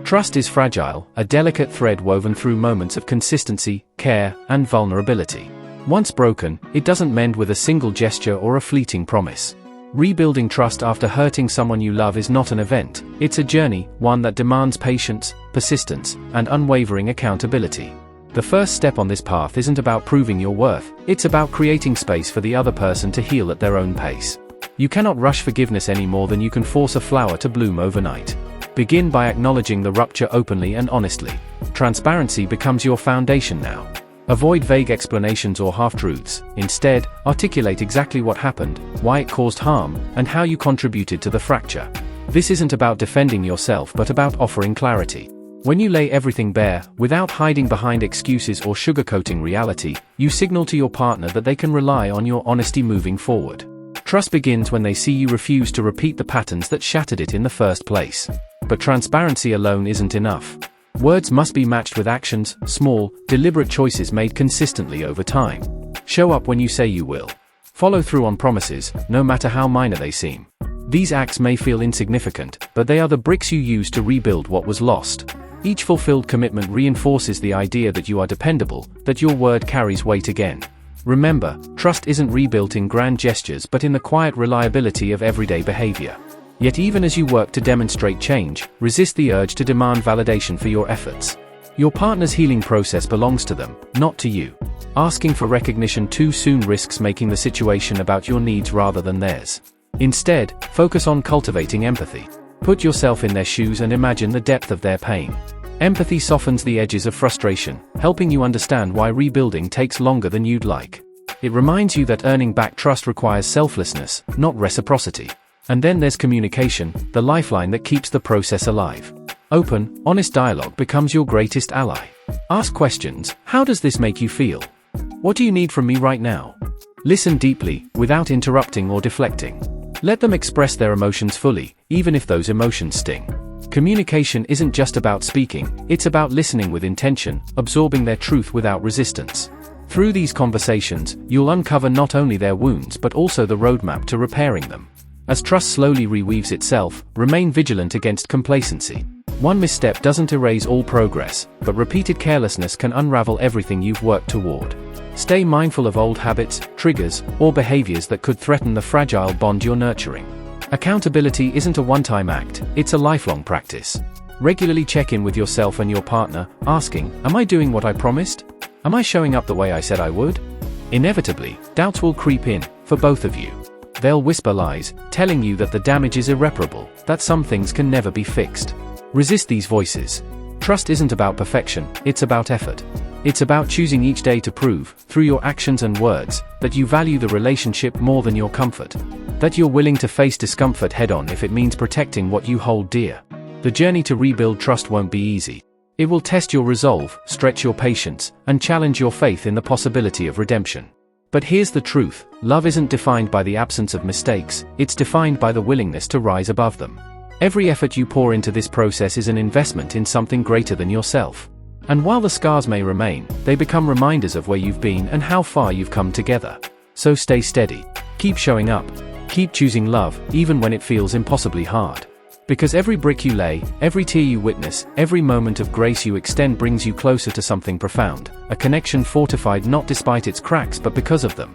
Trust is fragile, a delicate thread woven through moments of consistency, care, and vulnerability. Once broken, it doesn't mend with a single gesture or a fleeting promise. Rebuilding trust after hurting someone you love is not an event, it's a journey, one that demands patience, persistence, and unwavering accountability. The first step on this path isn't about proving your worth, it's about creating space for the other person to heal at their own pace. You cannot rush forgiveness any more than you can force a flower to bloom overnight. Begin by acknowledging the rupture openly and honestly. Transparency becomes your foundation now. Avoid vague explanations or half-truths. Instead, articulate exactly what happened, why it caused harm, and how you contributed to the fracture. This isn't about defending yourself but about offering clarity. When you lay everything bare, without hiding behind excuses or sugarcoating reality, you signal to your partner that they can rely on your honesty moving forward. Trust begins when they see you refuse to repeat the patterns that shattered it in the first place. But transparency alone isn't enough. Words must be matched with actions, small, deliberate choices made consistently over time. Show up when you say you will. Follow through on promises, no matter how minor they seem. These acts may feel insignificant, but they are the bricks you use to rebuild what was lost. Each fulfilled commitment reinforces the idea that you are dependable, that your word carries weight again. Remember, trust isn't rebuilt in grand gestures but in the quiet reliability of everyday behavior. Yet even as you work to demonstrate change, resist the urge to demand validation for your efforts. Your partner's healing process belongs to them, not to you. Asking for recognition too soon risks making the situation about your needs rather than theirs. Instead, focus on cultivating empathy. Put yourself in their shoes and imagine the depth of their pain. Empathy softens the edges of frustration, helping you understand why rebuilding takes longer than you'd like. It reminds you that earning back trust requires selflessness, not reciprocity. And then there's communication, the lifeline that keeps the process alive. Open, honest dialogue becomes your greatest ally. Ask questions. How does this make you feel? What do you need from me right now? Listen deeply, without interrupting or deflecting. Let them express their emotions fully, even if those emotions sting. Communication isn't just about speaking, it's about listening with intention, absorbing their truth without resistance. Through these conversations, you'll uncover not only their wounds but also the roadmap to repairing them. As trust slowly reweaves itself, remain vigilant against complacency. One misstep doesn't erase all progress, but repeated carelessness can unravel everything you've worked toward. Stay mindful of old habits, triggers, or behaviors that could threaten the fragile bond you're nurturing. Accountability isn't a one-time act, it's a lifelong practice. Regularly check in with yourself and your partner, asking, am I doing what I promised? Am I showing up the way I said I would? Inevitably, doubts will creep in, for both of you. They'll whisper lies, telling you that the damage is irreparable, that some things can never be fixed. Resist these voices. Trust isn't about perfection, it's about effort. It's about choosing each day to prove, through your actions and words, that you value the relationship more than your comfort. That you're willing to face discomfort head-on if it means protecting what you hold dear. The journey to rebuild trust won't be easy. It will test your resolve, stretch your patience, and challenge your faith in the possibility of redemption. But here's the truth, love isn't defined by the absence of mistakes, it's defined by the willingness to rise above them. Every effort you pour into this process is an investment in something greater than yourself. And while the scars may remain, they become reminders of where you've been and how far you've come together. So stay steady. Keep showing up. Keep choosing love, even when it feels impossibly hard. Because every brick you lay, every tear you witness, every moment of grace you extend brings you closer to something profound, a connection fortified not despite its cracks but because of them.